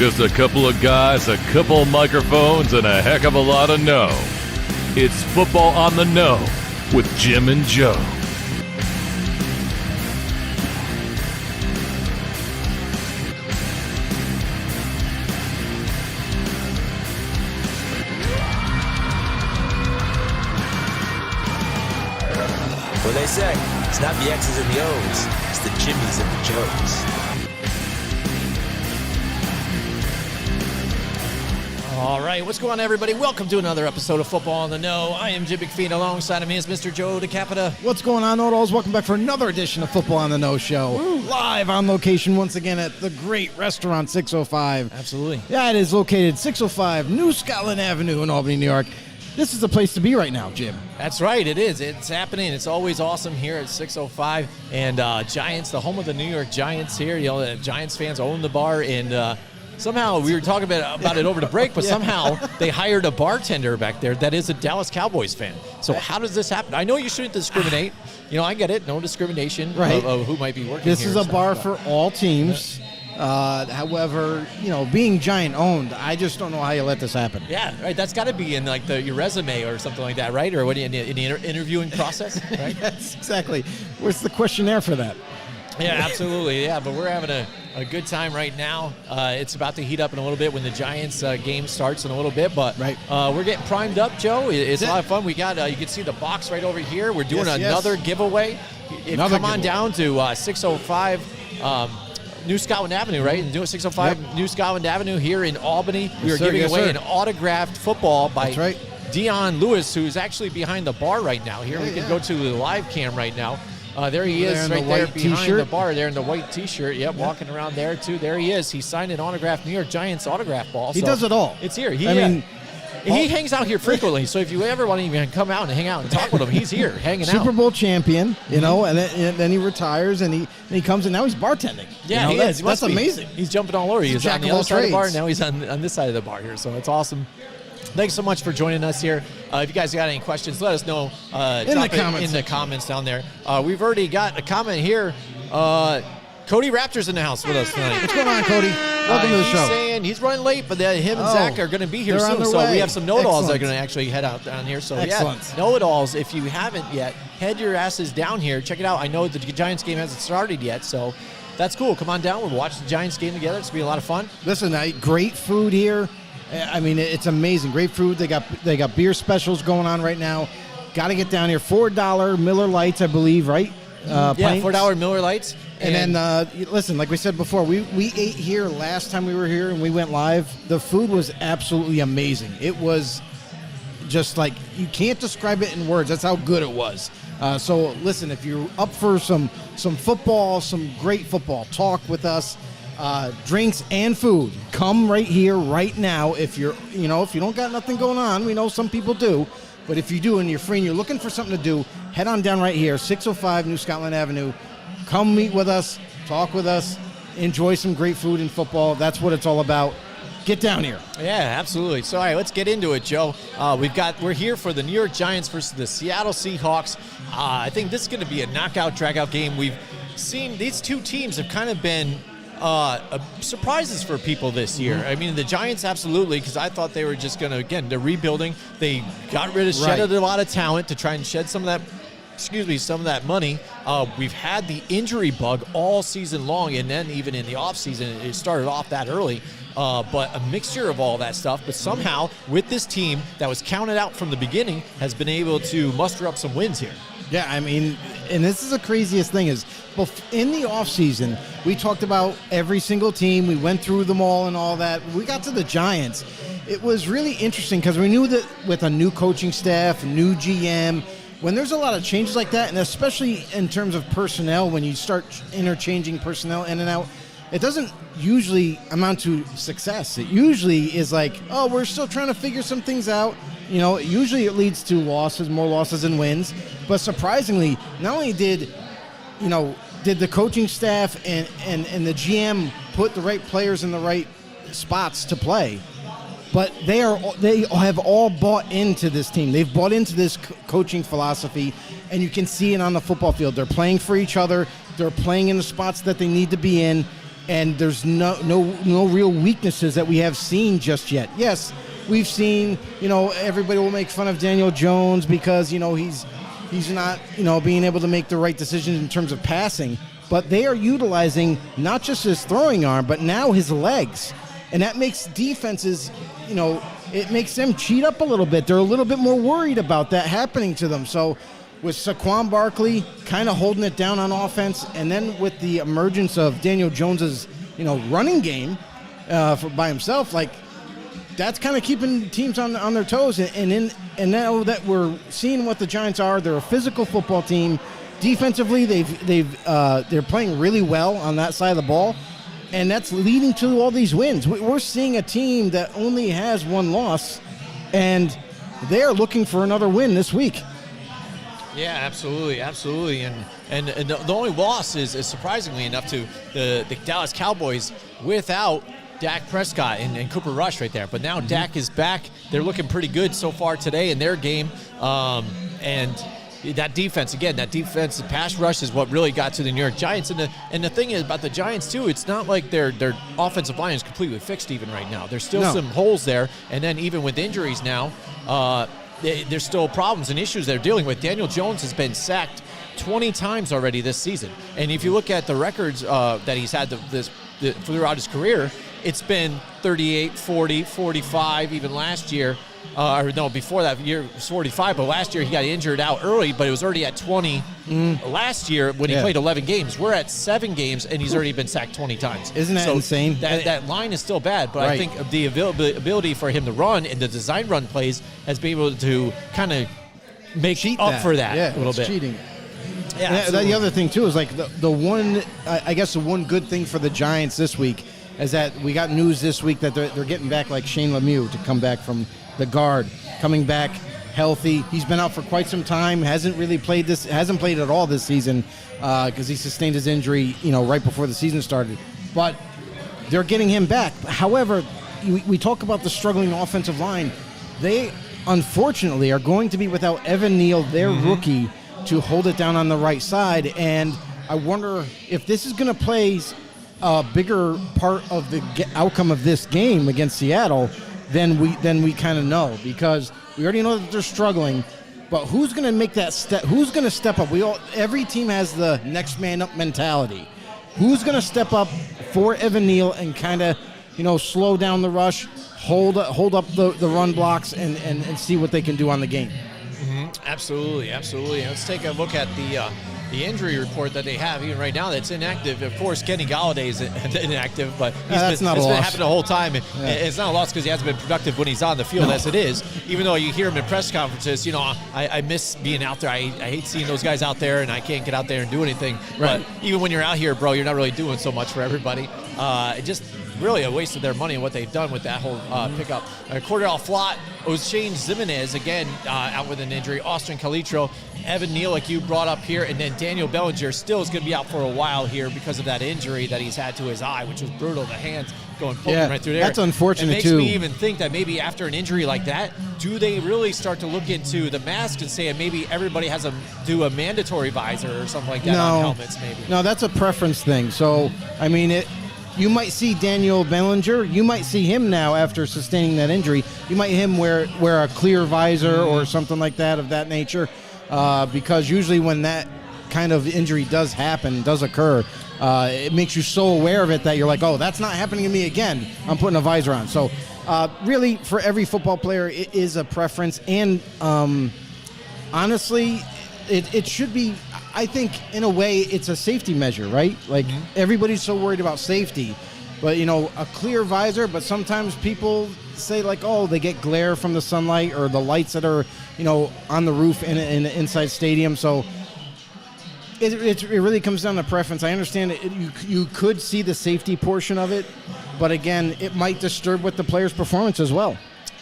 Just a couple of guys, a couple of microphones, and a heck of a lot of know. It's Football on the Know with Jim and Joe. What they say, it's not the X's and the O's, it's the Jimmies and the Joes. All right, what's going on, everybody? Welcome to another episode of Football on the Know. I am Jim McPhee, alongside of me is Mr. Joe DeCapita. What's going on, Know-It-Alls? Welcome back for another edition of Football on the Know Show. Woo. Live on location once again at the great restaurant 605. Absolutely. Yeah, it is located 605 New Scotland Avenue in Albany, New York. This is the place to be right now, Jim. That's right, it is. It's happening. It's always awesome here at 605. And Giants, the home of the New York Giants here. You know, the Giants fans own the bar, and somehow we were talking about it over the break, but somehow they hired a bartender back there that is a Dallas Cowboys fan. So how does this happen? I know you shouldn't discriminate. You know, I get it. No discrimination of who might be working This here. is a bar for all teams. However, you know, being Giant owned, I just don't know how you let this happen. Yeah, right. That's got to be in like your resume or something like that, right? Or what in the interviewing process, right? Yes, exactly. Where's the questionnaire for that? Yeah, absolutely. Yeah, but we're having a good time right now. It's about to heat up in a little bit when the Giants game starts in a little bit, but we're getting primed up, Joe. It's a lot of fun. We got you can see the box right over here. We're doing another giveaway. Come on down to 605 New Scotland Avenue, right? And do it 605 New Scotland Avenue here in Albany. We are giving away an autographed football by Dion Lewis, who's actually behind the bar right now. Here we can go to the live cam right now. There he is, right there behind the bar, there in the white T-shirt. Yep, walking around there too. There he is. He signed an autographed New York Giants autograph ball. He does it all. It's here. He hangs out here frequently. So if you ever want to even come out and hang out and talk with him, he's here hanging out. Super Bowl champion, you know, and then he retires and he comes and now he's bartending. Yeah, you know, he is. That's amazing. He's jumping all over. He's on the other side of the bar. Now he's on this side of the bar here. So it's awesome. Thanks so much for joining us here. If you guys got any questions, let us know. In the comments down there. We've already got a comment here. Cody Raptor's in the house with us tonight. What's going on, Cody? Welcome to the show. He's saying he's running late, but him and Zach are going to be here soon. So we have some know-it-alls that are going to actually head out down here. So know-it-alls, if you haven't yet, head your asses down here. Check it out. I know the Giants game hasn't started yet, so that's cool. Come on down. We'll watch the Giants game together. It's going to be a lot of fun. Listen, great food here. I mean, it's amazing. Great food. They got beer specials going on right now. Got to get down here. $4 Miller Lights, I believe, right? $4 Miller Lights. And then, listen, like we said before, we ate here last time we were here and we went live. The food was absolutely amazing. It was just like, you can't describe it in words. That's how good it was. So, listen, if you're up for some football, some great football, talk with us. Drinks and food. Come right here, right now. If you don't got nothing going on, we know some people do. But if you do and you're free and you're looking for something to do, head on down right here, 605 New Scotland Avenue. Come meet with us, talk with us, enjoy some great food and football. That's what it's all about. Get down here. Yeah, absolutely. So, all right, let's get into it, Joe. We're here for the New York Giants versus the Seattle Seahawks. I think this is going to be a knockout, drag-out game. We've seen these two teams have kind of been surprises for people this year. I mean, the Giants absolutely, because I thought they were just going to, again, they're rebuilding. They got rid of, shedded a lot of talent to try and shed some of that money. We've had the injury bug all season long, and then even in the offseason, it started off that early. But a mixture of all that stuff. But somehow, with this team that was counted out from the beginning, has been able to muster up some wins here. Yeah, I mean, and this is the craziest thing is, in the offseason, we talked about every single team. We went through them all and all that. We got to the Giants. It was really interesting because we knew that with a new coaching staff, new GM, when there's a lot of changes like that, and especially in terms of personnel, when you start interchanging personnel in and out, it doesn't usually amount to success. It usually is like, oh, we're still trying to figure some things out. You know, usually it leads to more losses than wins. But surprisingly, not only did the coaching staff and the GM put the right players in the right spots to play, but they have all bought into this team. They've bought into this coaching philosophy, and you can see it on the football field. They're playing for each other. They're playing in the spots that they need to be in. and there's no real weaknesses that we have seen just yet. Yes, we've seen, everybody will make fun of Daniel Jones because, he's not, being able to make the right decisions in terms of passing, but they are utilizing not just his throwing arm, but now his legs. And that makes defenses, it makes them cheat up a little bit. They're a little bit more worried about that happening to them. So with Saquon Barkley kind of holding it down on offense, and then with the emergence of Daniel Jones's, running game by himself, like that's kind of keeping teams on their toes. And now that we're seeing what the Giants are, they're a physical football team. Defensively, they're playing really well on that side of the ball. And that's leading to all these wins. We're seeing a team that only has one loss, and they're looking for another win this week. Yeah, absolutely. And the only loss is surprisingly enough to the Dallas Cowboys without Dak Prescott and Cooper Rush right there. But now Dak is back. They're looking pretty good so far today in their game. And that defense, again, that defensive pass rush is what really got to the New York Giants. And the thing is about the Giants, too, it's not like their offensive line is completely fixed even right now. There's still some holes there. And then even with injuries now, there's still problems and issues they're dealing with. Daniel Jones has been sacked 20 times already this season. And if you look at the records that he's had throughout his career, it's been 38, 40, 45, even last year. Before that year it was 45, but last year he got injured out early, but it was already at 20 last year when he played 11 games. We're at 7 games, and he's already been sacked 20 times. Isn't that insane? That line is still bad, but I think the ability for him to run and the design run plays has been able to kind of make up for that a little bit. Cheating. Yeah, the other thing, too, is like the one good thing for the Giants this week is that we got news this week that they're getting back like Shane Lemieux to come back from the guard, coming back healthy. He's been out for quite some time, hasn't played at all this season because he sustained his injury, right before the season started. But they're getting him back. However, we talk about the struggling offensive line. They, unfortunately, are going to be without Evan Neal, their rookie, to hold it down on the right side. And I wonder if this is going to play a bigger part of the outcome of this game against Seattle than we kind of know, because we already know that they're struggling, but who's going to make that step? Who's going to step up? Every team has the next man up mentality. Who's going to step up for Evan Neal and kind of, slow down the rush, hold up the run blocks and see what they can do on the game? Absolutely. Let's take a look at the injury report that they have even right now that's inactive. Of course, Kenny Galladay is inactive, but it's been happening the whole time. It's not a loss because he hasn't been productive when he's on the field as it is. Even though you hear him in press conferences, I miss being out there. I hate seeing those guys out there, and I can't get out there and do anything. Right. But even when you're out here, bro, you're not really doing so much for everybody. Just really a waste of their money and what they've done with that whole pickup. Cordell Flott, O'Shane Zimenez, again, out with an injury. Austin Calitro, Evan Neal, like you brought up here, and then Daniel Bellinger still is going to be out for a while here because of that injury that he's had to his eye, which was brutal. The hands going poking right through there. That's unfortunate, too. It makes me even think that maybe after an injury like that, do they really start to look into the mask and say maybe everybody has to do a mandatory visor or something like that on helmets maybe? No, that's a preference thing. So, I mean, you might see Daniel Bellinger. You might see him now after sustaining that injury. You might him wear a clear visor or something like that of that nature, because usually when that kind of injury does occur, it makes you so aware of it that you're like, oh, that's not happening to me again. I'm putting a visor on. So really, for every football player, it is a preference. And honestly, it should be, I think, in a way, it's a safety measure, right? Like, everybody's so worried about safety. But, a clear visor, but sometimes people say, like, oh, they get glare from the sunlight or the lights that are, on the roof in an inside stadium. So it really comes down to preference. I understand you could see the safety portion of it, but, again, it might disturb with the player's performance as well.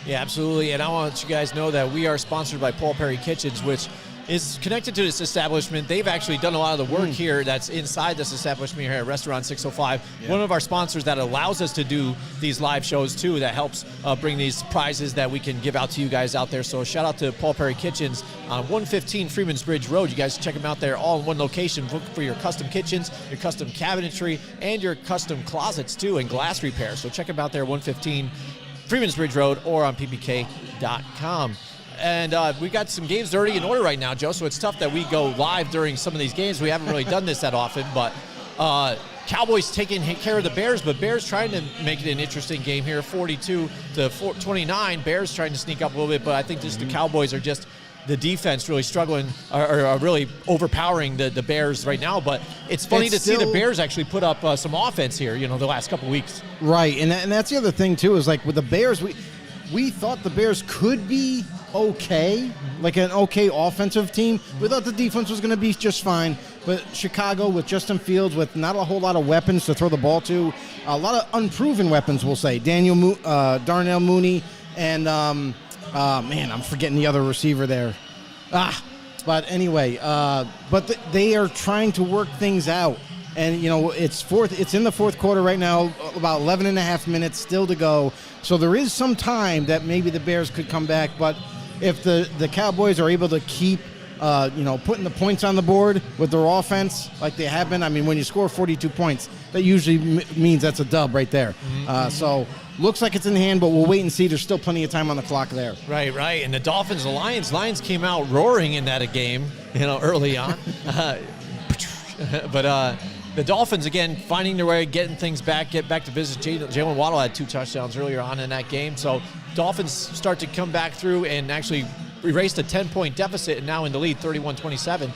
Yeah, absolutely. And I want to let you guys know that we are sponsored by Paul Perry Kitchens, which is connected to this establishment. They've actually done a lot of the work here that's inside this establishment here at Restaurant 605. One of our sponsors that allows us to do these live shows too, that helps bring these prizes that we can give out to you guys out there. So shout out to Paul Perry Kitchens on 115 Freeman's Bridge Road. You guys check them out there all in one location. Look for your custom kitchens, your custom cabinetry, and your custom closets too, and glass repair. So check them out there, 115 Freeman's Bridge Road, or on ppk.com. And we got some games already in order right now, Joe, so it's tough that we go live during some of these games. We haven't really done this that often, but Cowboys taking care of the Bears, but Bears trying to make it an interesting game here, 42-29. Bears trying to sneak up a little bit, but I think just the Cowboys are just the defense really struggling, are really overpowering the Bears right now. But it's funny to see the Bears actually put up some offense here, the last couple weeks. Right, and that's the other thing, too, is like with the Bears, we thought the Bears could be okay, like an okay offensive team. We thought the defense was going to be just fine, but Chicago with Justin Fields with not a whole lot of weapons to throw the ball to, a lot of unproven weapons, we'll say. Darnell Mooney and, man, I'm forgetting the other receiver there. But anyway, they are trying to work things out. And, it's in the fourth quarter right now, about 11 and a half minutes still to go. So there is some time that maybe the Bears could come back. But if the Cowboys are able to keep, putting the points on the board with their offense like they have been, I mean, when you score 42 points, that usually means that's a dub right there. So looks like it's in hand, but we'll wait and see. There's still plenty of time on the clock there. Right. And the Dolphins, the Lions came out roaring in that game, early on. But the Dolphins, again, finding their way, getting things back, get back to business. Jalen Waddle had 2 touchdowns earlier on in that game. So Dolphins start to come back through and actually erased a 10-point deficit and now in the lead, 31-27.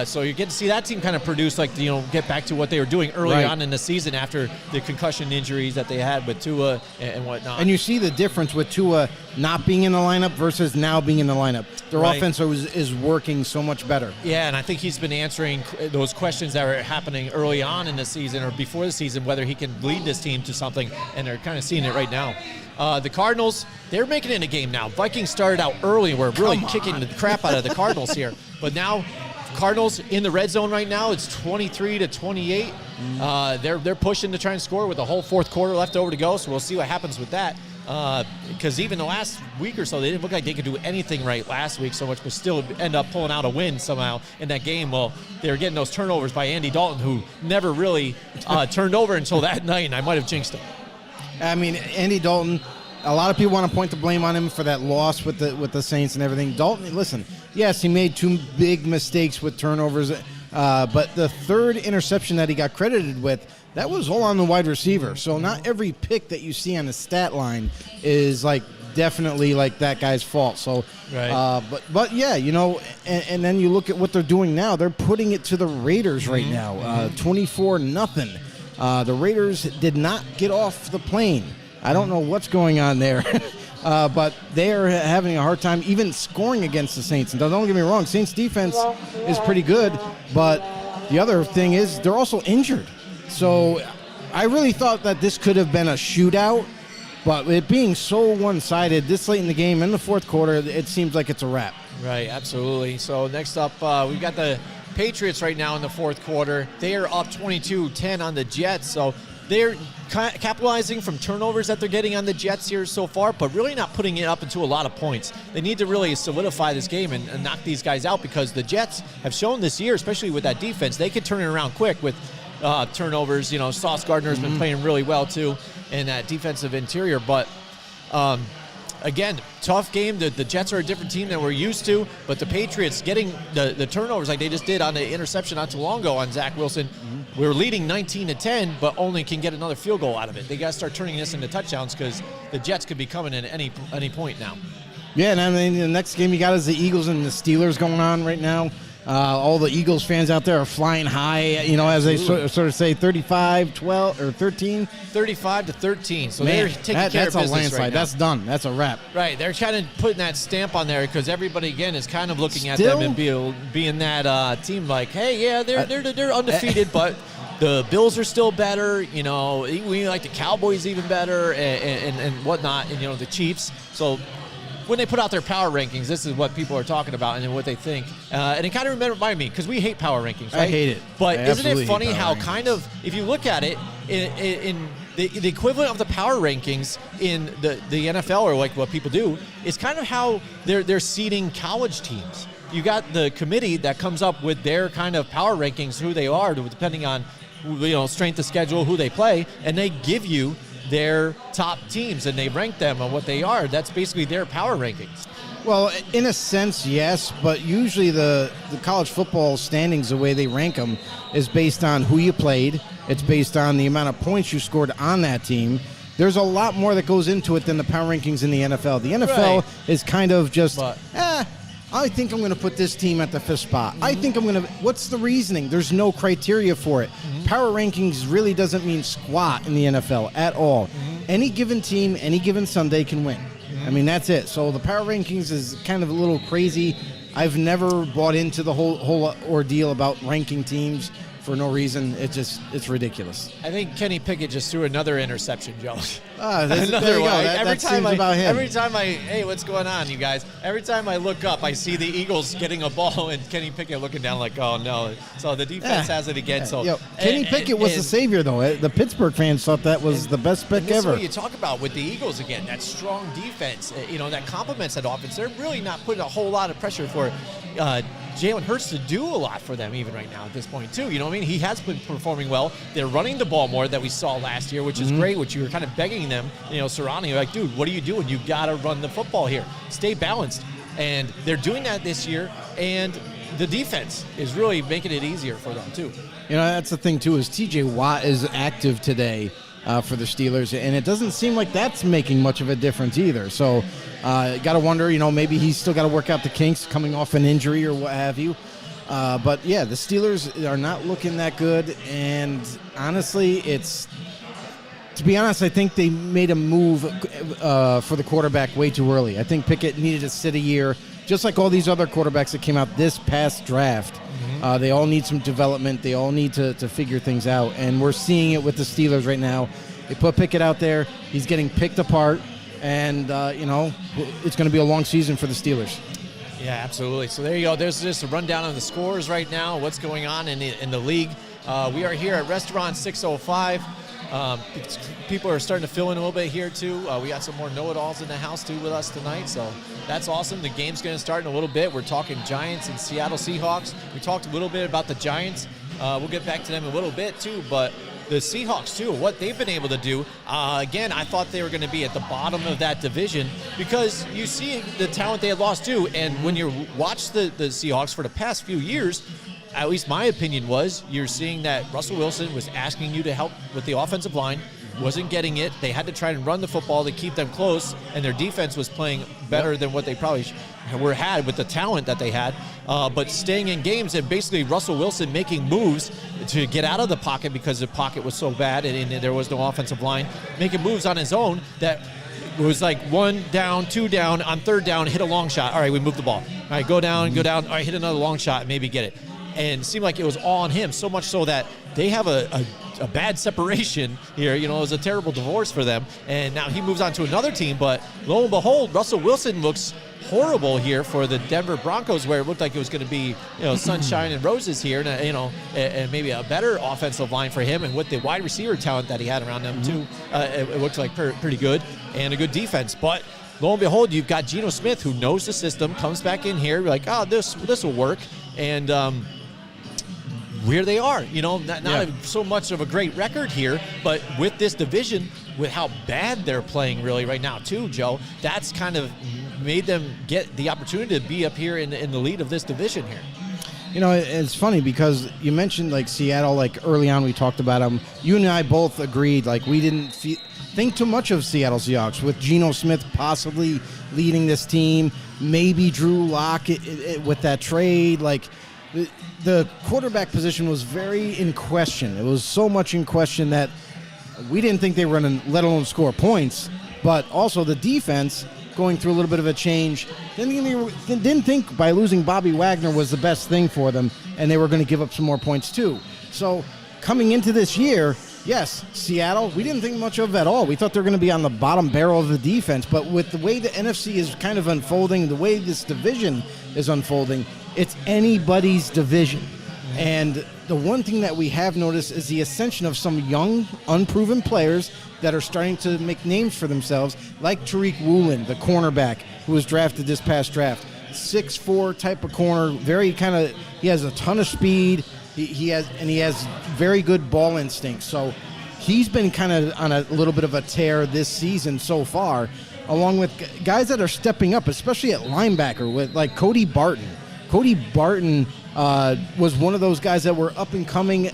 So you get to see that team kind of produce, get back to what they were doing early on in the season after the concussion injuries that they had with Tua and whatnot. And you see the difference with Tua not being in the lineup versus now being in the lineup. Their offense is working so much better. Yeah, and I think he's been answering those questions that were happening early on in the season or before the season, whether he can lead this team to something, and they're kind of seeing it right now. The Cardinals, they're making it in a game now. Vikings started out early. We're really kicking the crap out of the Cardinals here. But now Cardinals in the red zone right now. It's 23-28. They're pushing to try and score with the whole fourth quarter left over to go. So we'll see what happens with that. Because even the last week or so, they didn't look like they could do anything right last week so much, but still end up pulling out a win somehow in that game. Well, they were getting those turnovers by Andy Dalton, who never really turned over until that night, and I might have jinxed him. I mean, Andy Dalton, a lot of people want to point the blame on him for that loss with the Saints and everything. Dalton, listen, yes, he made 2 big mistakes with turnovers, but the third interception that he got credited with, that was all on the wide receiver. So not every pick that you see on the stat line is definitely that guy's fault. So, but yeah, and then you look at what they're doing now. They're putting it to the Raiders right now, 24-0. The Raiders did not get off the plane. I don't know what's going on there, but they are having a hard time even scoring against the Saints. And don't get me wrong, Saints defense is pretty good, but the other thing is they're also injured. So I really thought that this could have been a shootout, but it being so one-sided this late in the game, in the fourth quarter, it seems like it's a wrap. Right, absolutely. So next up, we've got the Patriots right now in the fourth quarter. They are up 22-10 on the Jets, so they're capitalizing from turnovers that they're getting on the Jets here so far, but really not putting it up into a lot of points. They need to really solidify this game and knock these guys out, because the Jets have shown this year, especially with that defense, they could turn it around quick with turnovers. Sauce Gardner's been playing really well too in that defensive interior, but again, tough game. The Jets are a different team than we're used to, but the Patriots getting the turnovers like they just did on the interception not too long ago on Zach Wilson. We were leading 19-10, but only can get another field goal out of it. They got to start turning this into touchdowns, because the Jets could be coming at any point now. Yeah, and I mean, the next game you got is the Eagles and the Steelers going on right now. All the Eagles fans out there are flying high, as they sort of say, 35-12 or 13. 35-13. So they're taking care of business. That's a landslide. Right now. That's done. That's a wrap. Right. They're kind of putting that stamp on there, because everybody again is kind of looking at them and being that team like, hey, yeah, they're undefeated, but the Bills are still better. We like the Cowboys even better and whatnot, and the Chiefs. So when they put out their power rankings, this is what people are talking about and what they think. And it kind of reminded me, because we hate power rankings, right? I hate it. But I isn't absolutely it funny hate how power kind of, if you look at it, in the equivalent of the power rankings in the NFL, or like what people do, is kind of how they're seeding college teams. You got the committee that comes up with their kind of power rankings, who they are, depending on strength of schedule, who they play, and they give you their top teams and they rank them on what they are. That's basically their power rankings. Well, in a sense, yes, but usually the college football standings, the way they rank them, is based on who you played. It's based on the amount of points you scored on that team. There's a lot more that goes into it than the power rankings in the NFL. The NFL is kind of just, I think I'm going to put this team at the 5th spot. Mm-hmm. I think I'm going to, what's the reasoning? There's no criteria for it. Mm-hmm. Power rankings really doesn't mean squat in the NFL at all. Mm-hmm. Any given team, any given Sunday can win. I mean, that's it. So the power rankings is kind of a little crazy. I've never bought into the whole ordeal about ranking teams for no reason. It's ridiculous. I think Kenny Pickett just threw another interception, Joe. Another one. That seems about him. Every time hey, what's going on, you guys? Every time I look up, I see the Eagles getting a ball and Kenny Pickett looking down like, oh no. So the defense has it again. So Kenny Pickett was the savior, though. The Pittsburgh fans thought that was the best pick ever. That's what you talk about with the Eagles again. That strong defense, that complements that offense. They're really not putting a whole lot of pressure for Jalen Hurts to do a lot for them even right now at this point too. You know what I mean? He has been performing well. They're running the ball more that we saw last year, which is great, which you were kind of begging them, surrounding you like, dude, what are you doing? You got to run the football here. Stay balanced. And they're doing that this year, and the defense is really making it easier for them too. That's the thing too, is TJ Watt is active today for the Steelers, and it doesn't seem like that's making much of a difference either. So got to wonder, maybe he's still got to work out the kinks coming off an injury or what have you. But yeah, the Steelers are not looking that good, and honestly, to be honest, I think they made a move for the quarterback way too early. I think Pickett needed to sit a year, just like all these other quarterbacks that came out this past draft. They all need some development. They all need to figure things out, and we're seeing it with the Steelers right now. They put Pickett out there. He's getting picked apart, and, it's going to be a long season for the Steelers. Yeah, absolutely. So there you go. There's just a rundown on the scores right now, what's going on in the league. We are here at Restaurant 605. People are starting to fill in a little bit here, too. We got some more know-it-alls in the house, too, with us tonight, so that's awesome. The game's going to start in a little bit. We're talking Giants and Seattle Seahawks. We talked a little bit about the Giants. We'll get back to them in a little bit, too, but the Seahawks, too, what they've been able to do. Again, I thought they were going to be at the bottom of that division because you see the talent they had lost, too, and when you watch the Seahawks for the past few years, at least my opinion was, you're seeing that Russell Wilson was asking you to help with the offensive line, wasn't getting it. They had to try and run the football to keep them close, and their defense was playing better than what they probably had with the talent that they had. But staying in games, and basically Russell Wilson making moves to get out of the pocket because the pocket was so bad and there was no offensive line, making moves on his own that was like 1 down, 2 down, on 3rd down, hit a long shot. All right, we move the ball. All right, go down. All right, hit another long shot and maybe get it. And it seemed like it was all on him, so much so that they have a bad separation here. It was a terrible divorce for them. And now he moves on to another team, but lo and behold, Russell Wilson looks horrible here for the Denver Broncos, where it looked like it was going to be, sunshine and roses here, and maybe a better offensive line for him, and with the wide receiver talent that he had around them too, it looked like pretty good, and a good defense. But lo and behold, you've got Geno Smith, who knows the system, comes back in here, like, oh, this will work, and where they are, not so much of a great record here, but with this division, with how bad they're playing really right now too, Joe, that's kind of made them get the opportunity to be up here in the lead of this division here. It's funny because you mentioned like Seattle, like early on we talked about them. You and I both agreed, like we didn't think too much of Seattle Seahawks with Geno Smith possibly leading this team, maybe Drew Lock with that trade, like the quarterback position was very in question. It was so much in question that we didn't think they were going to let alone score points, but also the defense going through a little bit of a change. Didn't think by losing Bobby Wagner was the best thing for them, and they were going to give up some more points too. So coming into this year, yes, Seattle, we didn't think much of at all. We thought they were going to be on the bottom barrel of the defense, but with the way the NFC is kind of unfolding, the way this division is unfolding, it's anybody's division. And the one thing that we have noticed is the ascension of some young, unproven players that are starting to make names for themselves, like Tariq Woolen, the cornerback who was drafted this past draft. 6'4" type of corner, he has a ton of speed. He has very good ball instinct. So he's been kind of on a little bit of a tear this season so far, along with guys that are stepping up, especially at linebacker with like Cody Barton. Cody Barton was one of those guys that were up and coming,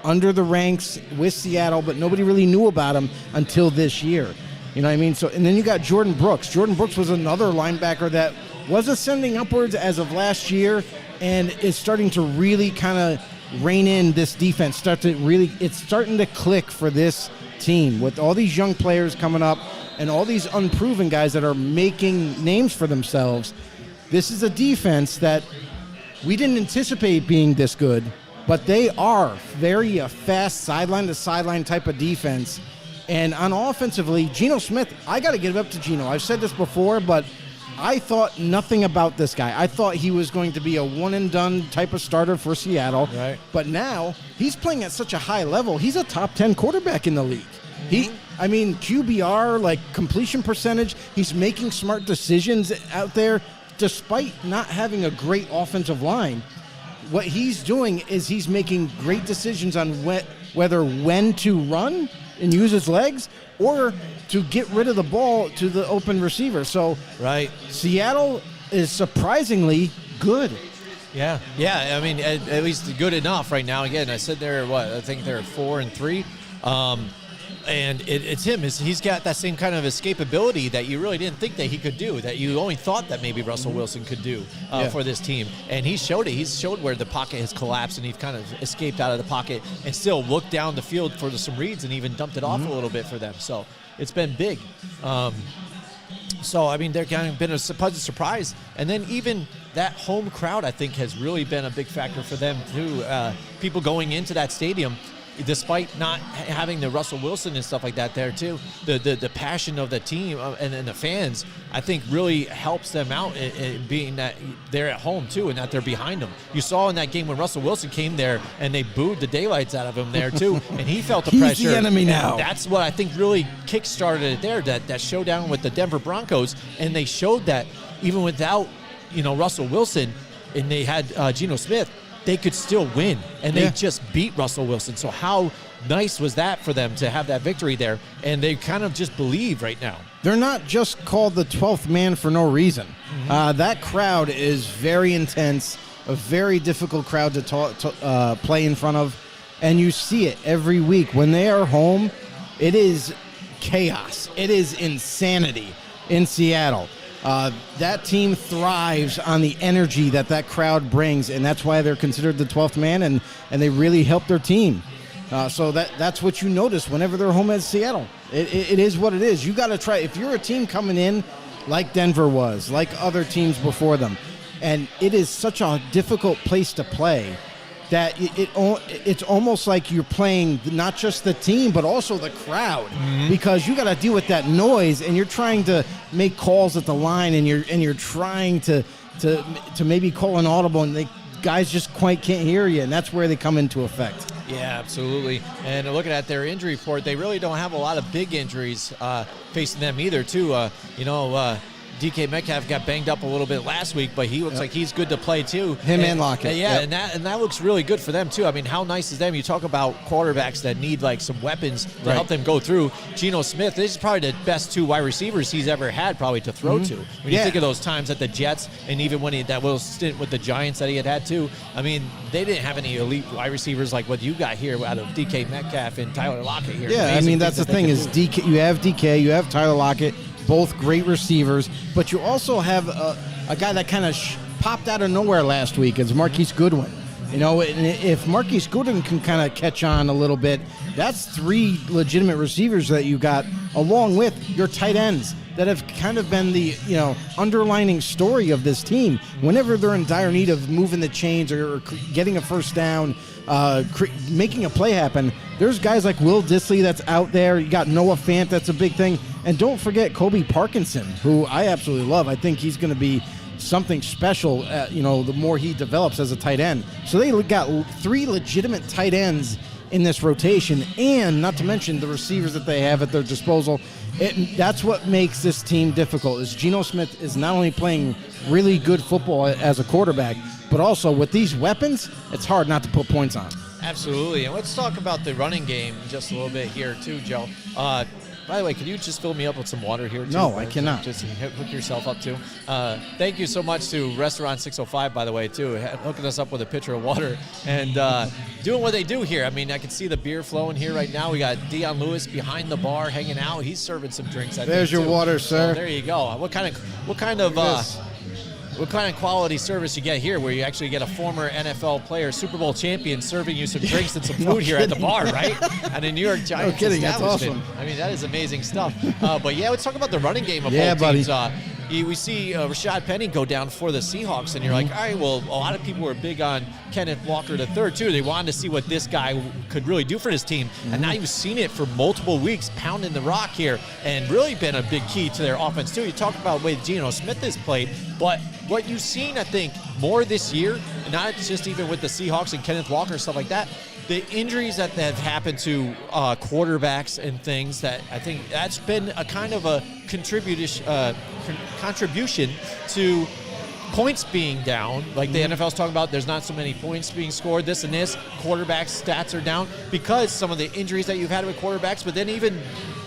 under the ranks with Seattle, but nobody really knew about him until this year. You know what I mean? So, and then you got Jordan Brooks. Jordan Brooks was another linebacker that was ascending upwards as of last year and is starting to really kind of rein in this defense. It's starting to click for this team with all these young players coming up and all these unproven guys that are making names for themselves. This is a defense that we didn't anticipate being this good, but they are very fast sideline-to-sideline type of defense. And on offensively, Geno Smith, I got to give it up to Geno. I've said this before, but I thought nothing about this guy. I thought he was going to be a one-and-done type of starter for Seattle. Right. But now he's playing at such a high level. He's a top 10 quarterback in the league. QBR, like completion percentage, he's making smart decisions out there despite not having a great offensive line. What he's doing is he's making great decisions on when to run and use his legs or to get rid of the ball to the open receiver. So right, Seattle is surprisingly good. Yeah. I mean, at least good enough right now. Again, I said I think they're 4-3. And it's him. He's got that same kind of escapability that you really didn't think that he could do, that you only thought that maybe Russell Wilson could do for this team. And he showed it. He's showed where the pocket has collapsed and he's kind of escaped out of the pocket and still looked down the field for some reads and even dumped it off a little bit for them. So it's been big. So, I mean, they're kind of been a pleasant surprise. And then even that home crowd, I think, has really been a big factor for them, too. People going into that stadium, despite not having the Russell Wilson and stuff like that there too, the passion of the team and the fans, I think really helps them out in being that they're at home too and that they're behind them. You saw in that game when Russell Wilson came there and they booed the daylights out of him there too, and he felt the pressure. He's the enemy now. And that's what I think really kick-started it there, that showdown with the Denver Broncos, and they showed that even without Russell Wilson and they had Geno Smith, they could still win, and they just beat Russell Wilson. So how nice was that for them to have that victory there? And they kind of just believe right now. They're not just called the 12th man for no reason. That crowd is very intense, a very difficult crowd to play in front of, and you see it every week. When they are home, it is chaos. It is insanity in Seattle. That team thrives on the energy that crowd brings, and that's why they're considered the 12th man, and they really help their team. So that's what you notice whenever they're home at Seattle. It is what it is. You got to try. If you're a team coming in like Denver was, like other teams before them, and it is such a difficult place to play, that it's almost like you're playing not just the team but also the crowd, because you got to deal with that noise and you're trying to make calls at the line and you're trying to maybe call an audible and the guys just quite can't hear you, and that's where they come into effect. Yeah, absolutely. And looking at their injury report, they really don't have a lot of big injuries facing them either, too. DK Metcalf got banged up a little bit last week, but he looks like he's good to play too. Him and Lockett. Yeah, and that looks really good for them too. I mean, how nice is them? You talk about quarterbacks that need like some weapons to help them go through. Geno Smith, this is probably the best two wide receivers he's ever had probably to throw to. When you think of those times at the Jets and even when that little stint with the Giants that he had too, I mean, they didn't have any elite wide receivers like what you got here out of DK Metcalf and Tyler Lockett here. Yeah, I mean, that's the thing is DK. You have DK, you have Tyler Lockett, both great receivers, but you also have a guy that kind of popped out of nowhere last week is Marquise Goodwin. And if Marquise Goodwin can kind of catch on a little bit, that's three legitimate receivers that you got, along with your tight ends that have kind of been the underlining story of this team. Whenever they're in dire need of moving the chains or getting a first down, making a play happen. There's guys like Will Dissly that's out there. You got Noah Fant, that's a big thing. And don't forget Kobe Parkinson, who I absolutely love. I think he's going to be something special, the more he develops as a tight end. So they got 3 legitimate tight ends in this rotation, and not to mention the receivers that they have at their disposal. That's what makes this team difficult, is Geno Smith is not only playing really good football as a quarterback, but also with these weapons, it's hard not to put points on. Absolutely. And let's talk about the running game just a little bit here too, Joe. By the way, can you just fill me up with some water here, too? No, I cannot. Just hook yourself up, too. Thank you so much to Restaurant 605, by the way, too, hooking us up with a pitcher of water and doing what they do here. I mean, I can see the beer flowing here right now. We got Dion Lewis behind the bar hanging out. He's serving some drinks, I think, There's your too. water, sir. So there you go. What kind of quality service you get here, where you actually get a former NFL player, Super Bowl champion, serving you some drinks and some food here at the bar, right? At a New York Giants No kidding, that's establishment. awesome. I mean, that is amazing stuff. But yeah, let's talk about the running game of both buddy. teams. We see Rashad Penny go down for the Seahawks, and you're like, all right, well, a lot of people were big on Kenneth Walker III, too. They wanted to see what this guy could really do for his team. And now you've seen it for multiple weeks, pounding the rock here, and really been a big key to their offense, too. You talk about the way Geno Smith has played, but what you've seen, I think, more this year, and not just even with the Seahawks and Kenneth Walker and stuff like that, the injuries that have happened to quarterbacks and things, that I think that's been a kind of a contribution to points being down. Like the NFL's talking about, there's not so many points being scored, this and this. Quarterbacks' stats are down because some of the injuries that you've had with quarterbacks, but then even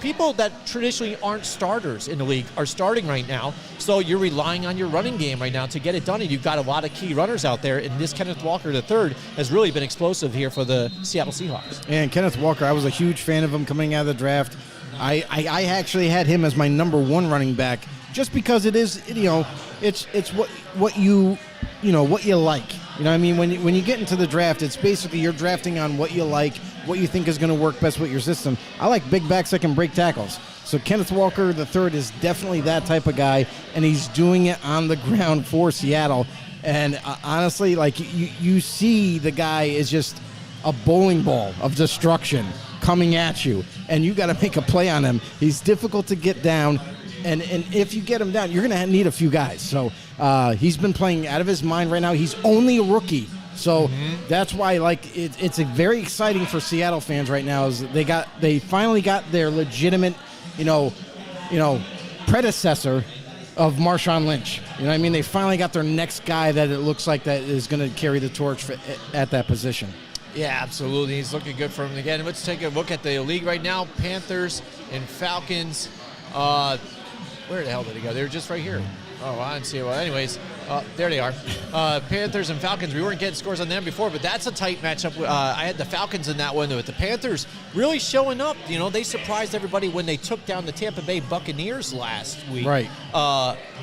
people that traditionally aren't starters in the league are starting right now. So you're relying on your running game right now to get it done, and you've got a lot of key runners out there, and this Kenneth Walker III has really been explosive here for the Seattle Seahawks. And Kenneth Walker, I was a huge fan of him coming out of the draft. I actually had him as my number 1 running back, just because it is, it's what you like. You know what I mean? When you get into the draft, it's basically you're drafting on what you like, what you think is going to work best with your system. I like big backs that can break tackles. So Kenneth Walker III is definitely that type of guy, and he's doing it on the ground for Seattle. And honestly, like you see the guy is just a bowling ball of destruction coming at you, and you got to make a play on him. He's difficult to get down. And if you get him down, you're going to need a few guys. So he's been playing out of his mind right now. He's only a rookie. So that's why, it's a very exciting for Seattle fans right now. Is they finally got their legitimate, predecessor of Marshawn Lynch. You know what I mean? They finally got their next guy that it looks like that is going to carry the torch at that position. Yeah, absolutely. He's looking good for him again. Let's take a look at the league right now. Panthers and Falcons. Where the hell did he go? They were just right here. Oh, I didn't see it. Well, anyways, there they are. Panthers and Falcons. We weren't getting scores on them before, but that's a tight matchup. I had the Falcons in that one, with the Panthers really showing up. They surprised everybody when they took down the Tampa Bay Buccaneers last week. Right.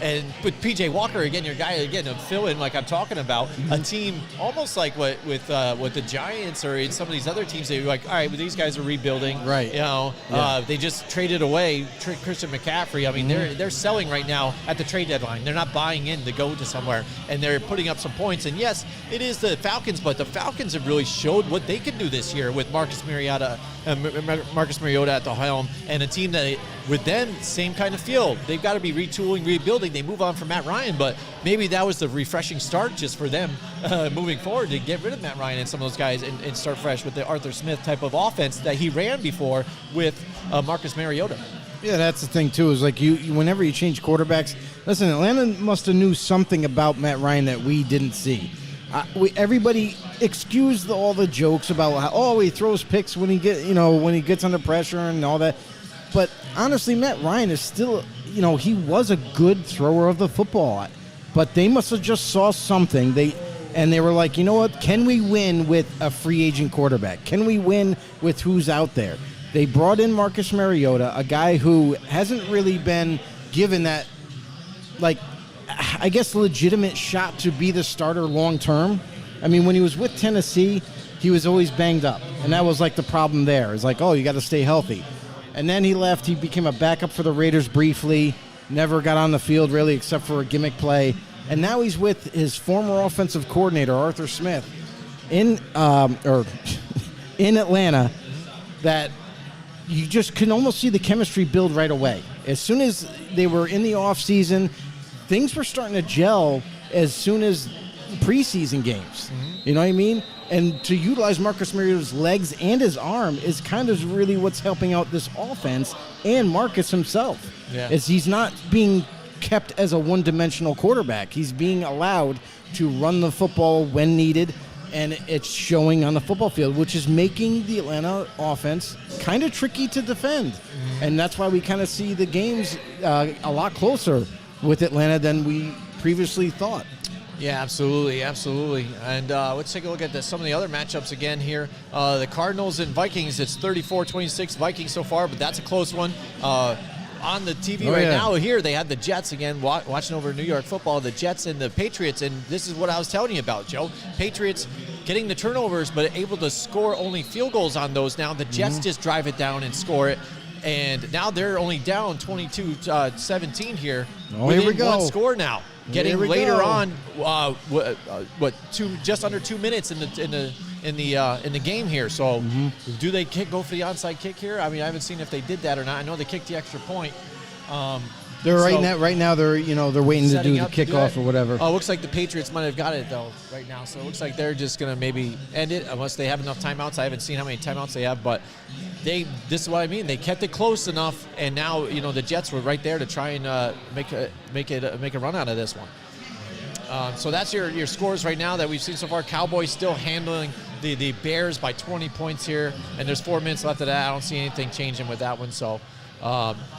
And with P.J. Walker, again, your guy, again, a fill-in like I'm talking about, a team almost like what with the Giants or in some of these other teams, they're like, all right, well, these guys are rebuilding. Right. They just traded away Christian McCaffrey. I mean, they're selling right now at the trade deadline. They're not buying in to go to somewhere, and they're putting up some points. And yes, it is the Falcons, but the Falcons have really showed what they can do this year with Marcus Mariota at the helm, and a team that, with them, same kind of feel. They've got to be retooling, rebuilding. They move on from Matt Ryan, but maybe that was the refreshing start just for them moving forward, to get rid of Matt Ryan and some of those guys and start fresh with the Arthur Smith type of offense that he ran before with Marcus Mariota. Yeah, that's the thing too. Is like you whenever you change quarterbacks. Listen, Atlanta must have knew something about Matt Ryan that we didn't see. Everybody excused all the jokes about how he throws picks when he gets under pressure and all that. But honestly, Matt Ryan is still, he was a good thrower of the football. But they must have just saw something. They were like, you know what? Can we win with a free agent quarterback? Can we win with who's out there? They brought in Marcus Mariota, a guy who hasn't really been given that, I guess, legitimate shot to be the starter long term. I mean, when he was with Tennessee, he was always banged up. And that was the problem there. It's like, you got to stay healthy. And then he left. He became a backup for the Raiders briefly, never got on the field really except for a gimmick play. And now he's with his former offensive coordinator, Arthur Smith. in or in Atlanta that you just can almost see the chemistry build right away. As soon as they were in the offseason, things were starting to gel as soon as preseason games. You know what I mean? And to utilize Marcus Mariota's legs and his arm is kind of really what's helping out this offense and Marcus himself. Yeah. Is he's not being kept as a one-dimensional quarterback. He's being allowed to run the football when needed, and it's showing on the football field, which is making the Atlanta offense kind of tricky to defend. And that's why we kind of see the games a lot closer with Atlanta than we previously thought. Yeah, absolutely. And let's take a look at some of the other matchups again here. The Cardinals and Vikings, it's 34-26 Vikings so far, but that's a close one. On the TV now here, they had the Jets again, watching over New York football, the Jets and the Patriots, and this is what I was telling you about, Joe. Patriots getting the turnovers, but able to score only field goals on those now. The Jets just drive it down and score it. And now they're only down 22-17 here. Here we go. One score now. Getting later on, just under 2 minutes in the game here. So, do they go for the onside kick here? I mean, I haven't seen if they did that or not. I know they kicked the extra point. Right now they're waiting to do the kickoff or whatever. Oh, looks like the Patriots might have got it though right now. So it looks like they're just gonna maybe end it unless they have enough timeouts. I haven't seen how many timeouts they have, but this is what I mean. They kept it close enough, and now the Jets were right there to try and make a run out of this one. So that's your scores right now that we've seen so far. Cowboys still handling the Bears by 20 points here, and there's 4 minutes left of that. I don't see anything changing with that one. So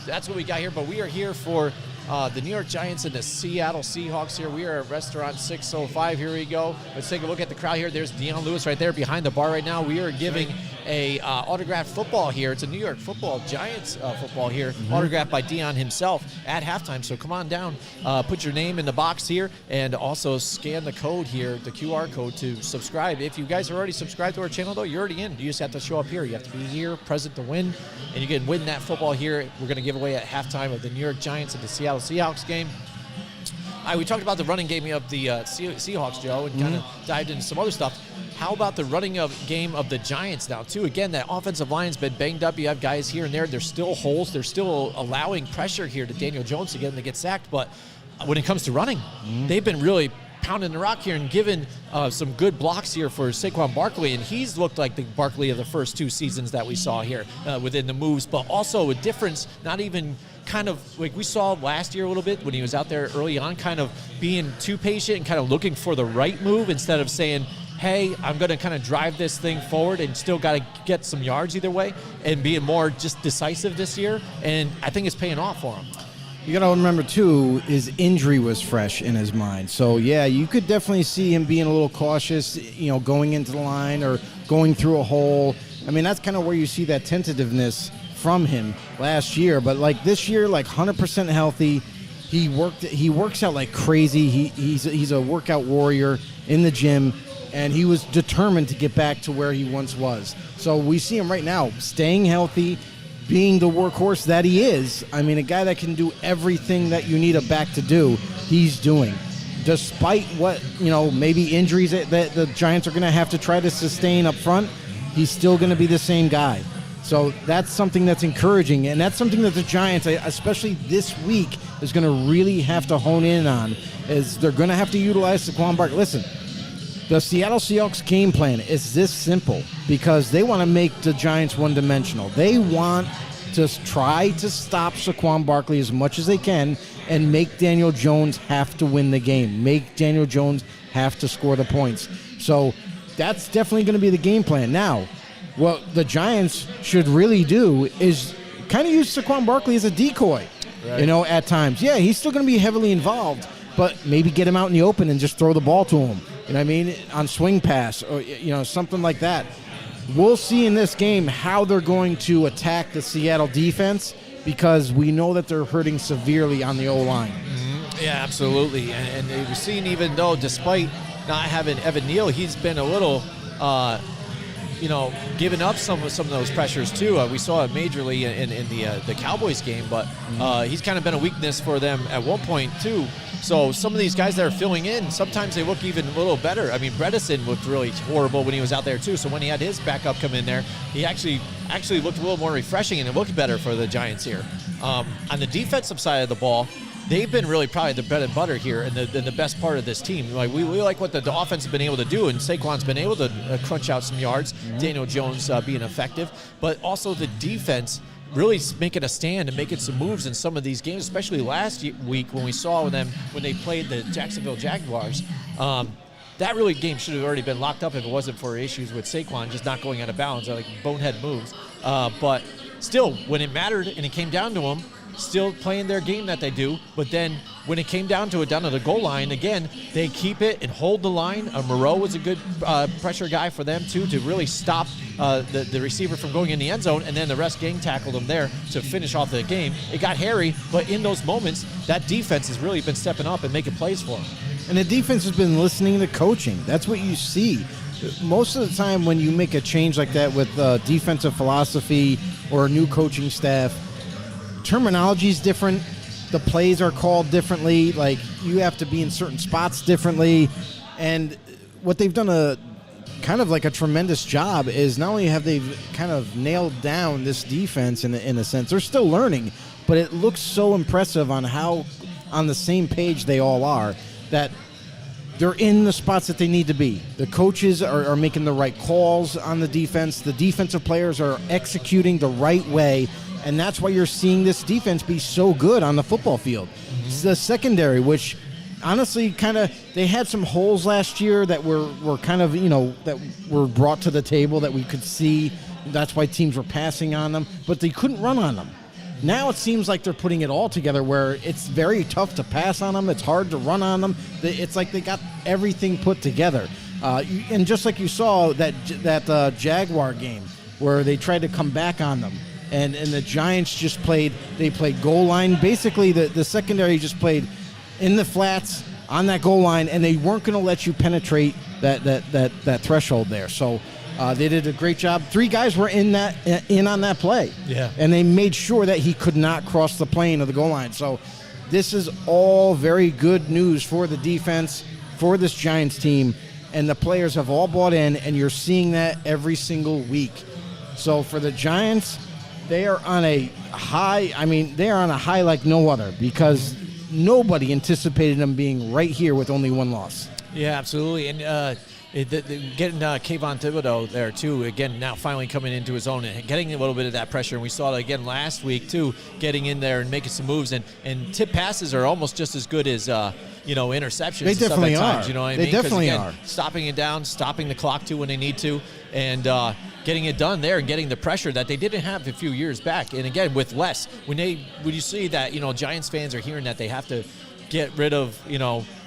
that's what we got here. But we are here for the New York Giants and the Seattle Seahawks here. We are at Restaurant 605. Here we go. Let's take a look at the crowd here. There's Deion Lewis right there behind the bar right now. We are giving a autographed football here. It's a New York football, Giants football here, autographed by Deion himself at halftime. So come on down, put your name in the box here, and also scan the code here, the QR code, to subscribe. If you guys are already subscribed to our channel, though, you're already in. You just have to show up here. You have to be here, present to win, and you can win that football here. We're going to give away at halftime of the New York Giants and the Seattle Seahawks game. We talked about the running game of the Seahawks, Joe, and kind of dived into some other stuff. How about the running game of the Giants now, too? Again, that offensive line's been banged up. You have guys here and there. There's still holes. They're still allowing pressure here to Daniel Jones to get him to get sacked. But when it comes to running, they've been really pounding the rock here and giving some good blocks here for Saquon Barkley, and he's looked like the Barkley of the first 2 seasons that we saw here within the moves, but also a difference, not even kind of like we saw last year a little bit when he was out there early on, kind of being too patient and kind of looking for the right move instead of saying, hey, I'm going to kind of drive this thing forward and still got to get some yards either way, and being more just decisive this year, and I think it's paying off for him. You got to remember, too, his injury was fresh in his mind. So, yeah, you could definitely see him being a little cautious, going into the line or going through a hole. I mean, that's kind of where you see that tentativeness from him last year. But, like, this year, 100% healthy. He works out like crazy. He's a workout warrior in the gym, and he was determined to get back to where he once was. So we see him right now staying healthy, being the workhorse that he is. I mean, a guy that can do everything that you need a back to do, he's doing. Despite what, maybe injuries that the Giants are going to have to try to sustain up front, he's still going to be the same guy. So that's something that's encouraging, and that's something that the Giants, especially this week, is going to really have to hone in on, is they're going to have to utilize Saquon Barkley. Listen, the Seattle Seahawks game plan is this simple because they want to make the Giants one-dimensional. They want to try to stop Saquon Barkley as much as they can and make Daniel Jones have to win the game, make Daniel Jones have to score the points. So that's definitely going to be the game plan. Now, what the Giants should really do is kind of use Saquon Barkley as a decoy, at times. Yeah, he's still going to be heavily involved, but maybe get him out in the open and just throw the ball to him. You know what I mean? On swing pass or, something like that. We'll see in this game how they're going to attack the Seattle defense because we know that they're hurting severely on the O-line. Yeah, absolutely. And we've seen, even though despite not having Evan Neal, he's been a little giving up some of those pressures too. We saw it majorly in the Cowboys game, but he's kind of been a weakness for them at one point too. So some of these guys that are filling in, sometimes they look even a little better. I mean, Bredesen looked really horrible when he was out there too. So when he had his backup come in there, he actually looked a little more refreshing and it looked better for the Giants here. On the defensive side of the ball, they've been really probably the bread and butter here and the best part of this team. Like we like what the offense has been able to do, and Saquon's been able to crunch out some yards. Daniel Jones being effective, but also the defense really making a stand and making some moves in some of these games, especially last week when we saw them when they played the Jacksonville Jaguars. That really game should have already been locked up if it wasn't for issues with Saquon just not going out of bounds, like bonehead moves. But still, when it mattered and it came down to them, still playing their game that they do, but then when it came down to it, down to the goal line, again, they keep it and hold the line. Moreau was a good pressure guy for them, too, to really stop the receiver from going in the end zone, and then the rest gang tackled him there to finish off the game. It got hairy, but in those moments, that defense has really been stepping up and making plays for them. And the defense has been listening to coaching. That's what you see. Most of the time when you make a change like that with defensive philosophy or a new coaching staff, terminology is different. The plays are called differently. Like, you have to be in certain spots differently. And what they've done a kind of like a tremendous job is not only have they kind of nailed down this defense in a sense, they're still learning, but it looks so impressive on how on the same page they all are, that they're in the spots that they need to be. The coaches are making the right calls on the defense. The defensive players are executing the right way. And that's why you're seeing this defense be so good on the football field. It's the secondary, which honestly they had some holes last year that were kind of, that were brought to the table that we could see. That's why teams were passing on them, but they couldn't run on them. Now it seems like they're putting it all together where it's very tough to pass on them. It's hard to run on them. It's like they got everything put together. And just like you saw that Jaguar game where they tried to come back on them. And the Giants played goal line. Basically, the secondary just played in the flats on that goal line, and they weren't going to let you penetrate that threshold there. So they did a great job. 3 guys were in on that play. Yeah. And they made sure that he could not cross the plane of the goal line. So this is all very good news for the defense, for this Giants team, and the players have all bought in, and you're seeing that every single week. So for the Giants, they are on a high. I mean, they are on a high like no other, because nobody anticipated them being right here with only 1 loss. Yeah, absolutely. And getting Kayvon Thibodeau there, too, again, now finally coming into his own and getting a little bit of that pressure. And we saw it again last week, too, getting in there and making some moves. And tip passes are almost just as good as interceptions. They definitely are. Times, you know what I they mean? definitely again, are. Stopping it down, stopping the clock, too, when they need to. And getting it done there and getting the pressure that they didn't have a few years back. And again, with less, when you see that, Giants fans are hearing that they have to get rid of,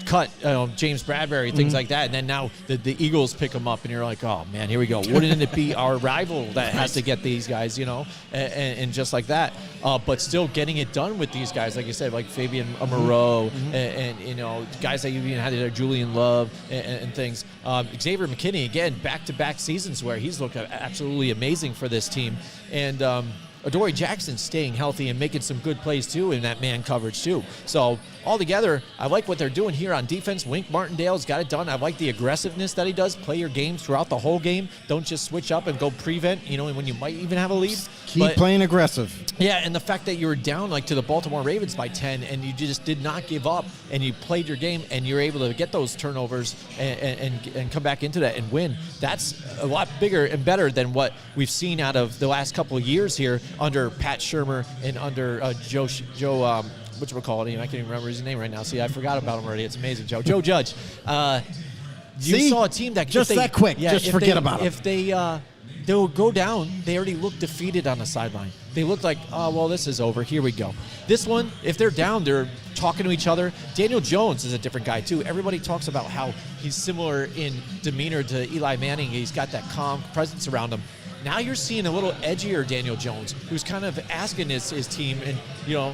cut James Bradbury, things like that, and then now the Eagles pick them up, and you're like, oh man, here we go. Wouldn't it be our rival that has to get these guys, and just like that, but still getting it done with these guys, like you said, like Fabian Moreau, and guys that you even had there, Julian Love, and things. Xavier McKinney, again, back-to-back seasons where he's looked absolutely amazing for this team, and Adoree Jackson staying healthy and making some good plays, too, in that man coverage, too. So, altogether, I like what they're doing here on defense. Wink Martindale's got it done. I like the aggressiveness that he does. Play your game throughout the whole game. Don't just switch up and go prevent, when you might even have a lead. Keep playing aggressive. Yeah, and the fact that you were down, to the Baltimore Ravens by 10, and you just did not give up, and you played your game, and you're able to get those turnovers and come back into that and win. That's a lot bigger and better than what we've seen out of the last couple of years here under Pat Shurmur and under Joe whatchamacallit, I can't even remember his name right now. See, I forgot about him already. It's amazing, Joe. Joe Judge. You saw a team that just that quick. Just forget about it. If they'll go down, they already look defeated on the sideline. They look like, oh, well, this is over. Here we go. This one, if they're down, they're talking to each other. Daniel Jones is a different guy, too. Everybody talks about how he's similar in demeanor to Eli Manning. He's got that calm presence around him. Now you're seeing a little edgier Daniel Jones, who's kind of asking his team and,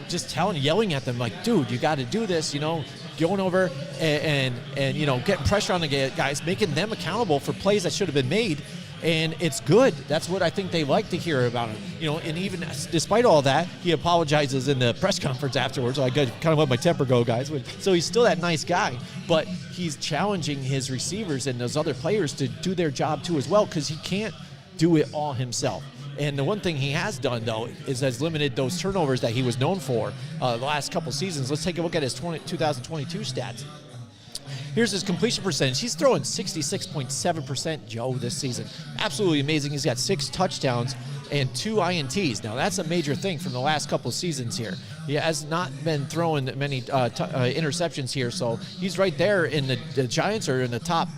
just yelling at them like, dude, you got to do this, going over and getting pressure on the guys, making them accountable for plays that should have been made. and it's good. That's what I think they like to hear about him. And even despite all that, he apologizes in the press conference afterwards. So I kind of let my temper go, guys. So he's still that nice guy, but he's challenging his receivers and those other players to do their job too as well, because he can't do it all himself. And the one thing he has done, though, is has limited those turnovers that he was known for the last couple seasons. Let's take a look at his 2022 stats. Here's his completion percentage. He's throwing 66.7%, Joe, this season. Absolutely amazing. He's got 6 touchdowns and 2 INTs. Now, that's a major thing from the last couple of seasons here. He has not been throwing many interceptions here, so he's right there in the Giants are in the top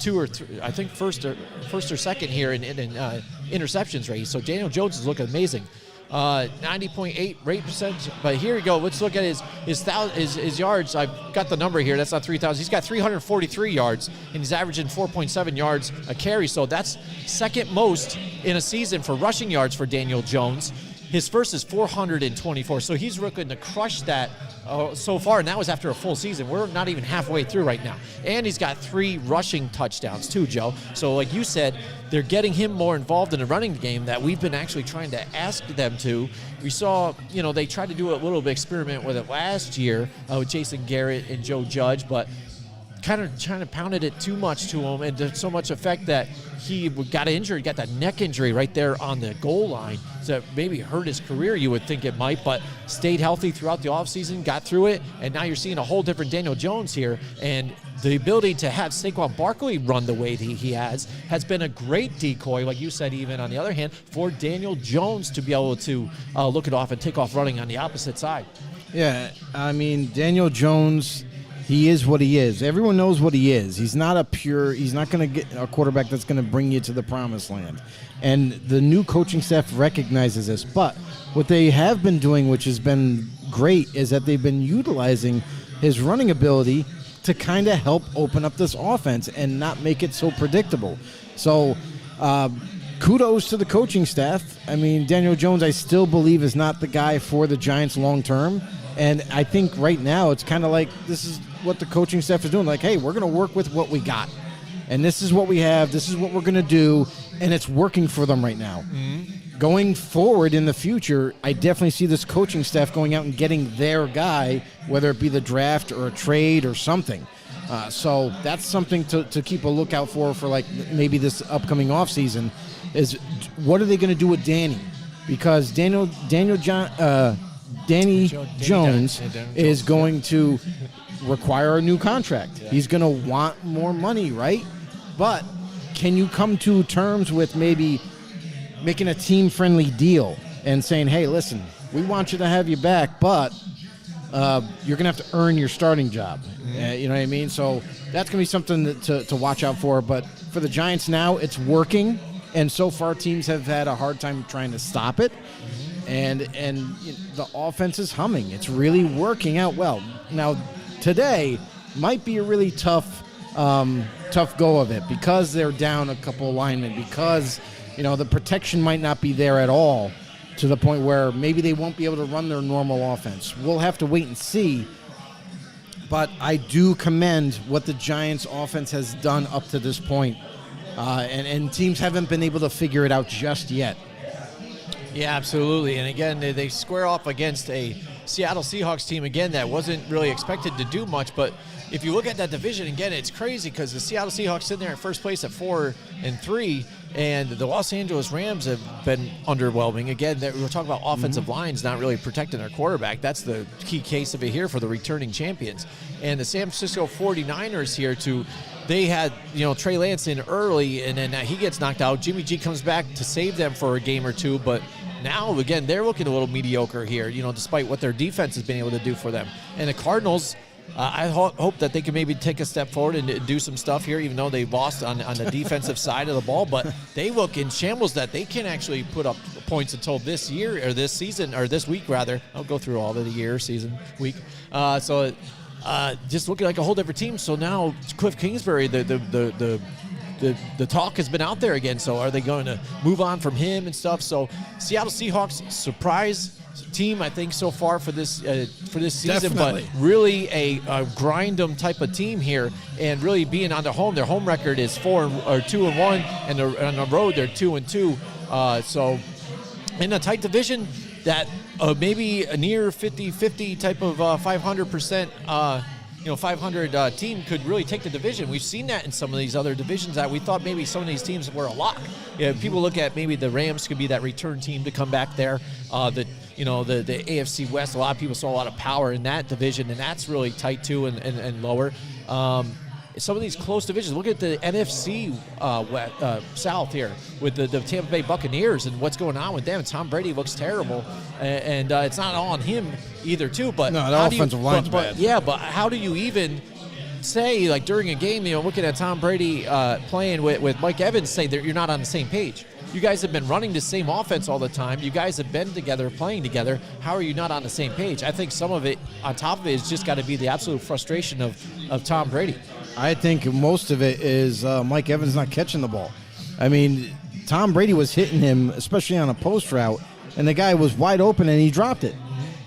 2 or 3, I think first or second here in interceptions rate. So Daniel Jones is looking amazing. 90.8 rate percentage. But here we go. Let's look at his yards. I've got the number here. That's not 3,000. He's got 343 yards, and he's averaging 4.7 yards a carry. So that's second most in a season for rushing yards for Daniel Jones. His first is 424. So he's looking to crush that so far, and that was after a full season. We're not even halfway through right now. And he's got 3 rushing touchdowns too, Joe. So like you said, they're getting him more involved in the running game that we've been actually trying to ask them to. We saw, they tried to do a little bit experiment with it last year with Jason Garrett and Joe Judge, but kind of pounded it too much to him and to so much effect that he got injured, got that neck injury right there on the goal line. So maybe hurt his career, you would think it might, but stayed healthy throughout the offseason, got through it, and now you're seeing a whole different Daniel Jones here. And the ability to have Saquon Barkley run the way he has been a great decoy, like you said, even on the other hand, for Daniel Jones to be able to look it off and take off running on the opposite side. Yeah, I mean, Daniel Jones, he is what he is. Everyone knows what he is. He's not he's not going to get a quarterback that's going to bring you to the promised land. And the new coaching staff recognizes this. But what they have been doing, which has been great, is that they've been utilizing his running ability to kind of help open up this offense and not make it so predictable. So kudos to the coaching staff. I mean, Daniel Jones, I still believe, is not the guy for the Giants long term. And I think right now it's kind of like this is what the coaching staff is doing. Like, hey, we're going to work with what we got. And this is what we have. This is what we're going to do. And it's working for them right now. Mm-hmm. Going forward in the future, I definitely see this coaching staff going out and getting their guy, whether it be the draft or a trade or something. So that's something to keep a lookout for like maybe this upcoming offseason is what are they going to do with Danny? Because Danny Jones is going to require a new contract. Yeah. He's going to want more money, right? But can you come to terms with maybe making a team-friendly deal and saying, hey, listen, we want you to have you back, but you're going to have to earn your starting job. Mm-hmm. You know what I mean? So that's going to be something to watch out for. But for the Giants now, it's working. And so far, teams have had a hard time trying to stop it. And the offense is humming. It's really working out well. Now, today might be a really tough go of it because they're down a couple of linemen, because the protection might not be there at all to the point where maybe they won't be able to run their normal offense. We'll have to wait and see. But I do commend what the Giants offense has done up to this point. And teams haven't been able to figure it out just yet. Yeah, absolutely. And again, they square off against a Seattle Seahawks team, again, that wasn't really expected to do much. But if you look at that division, again, it's crazy because the Seattle Seahawks sitting there at first place at 4-3, and the Los Angeles Rams have been underwhelming. Again, we're talking about offensive lines not really protecting their quarterback. That's the key case of it here for the returning champions. And the San Francisco 49ers here they had, Trey Lance in early, and then he gets knocked out. Jimmy G comes back to save them for a game or two, but now, again, they're looking a little mediocre here, despite what their defense has been able to do for them. And the Cardinals, I hope that they can maybe take a step forward and do some stuff here, even though they lost on the defensive side of the ball. But they look in shambles that they can actually put up points until this year, or this season, or this week, rather. I'll go through all of the year, season, week. Just looking like a whole different team. So now Cliff Kingsbury, the the talk has been out there again. So are they going to move on from him and stuff? So Seattle Seahawks surprise team, I think, so far for this season. Definitely. But really a grind 'em type of team here, and really being on the home. Their home record is 2-1, and on the road they're 2-2. So in a tight division, that maybe a near 50-50 type of 500%. 500 team could really take the division. We've seen that in some of these other divisions that we thought maybe some of these teams were a lock. People look at maybe the Rams could be that return team to come back there. The AFC West, a lot of people saw a lot of power in that division, and that's really tight too and lower. Some of these close divisions. Look at the NFC South here with the Tampa Bay Buccaneers and what's going on with them. Tom Brady looks terrible, and it's not all on him either, too. But no, the offensive line's bad. Yeah, but how do you even say, like during a game, looking at Tom Brady playing with Mike Evans, say that you're not on the same page? You guys have been running the same offense all the time. You guys have been together, playing together. How are you not on the same page? I think some of it, on top of it, is just got to be the absolute frustration of Tom Brady. I think most of it is Mike Evans not catching the ball. I mean, Tom Brady was hitting him, especially on a post route, and the guy was wide open, and he dropped it.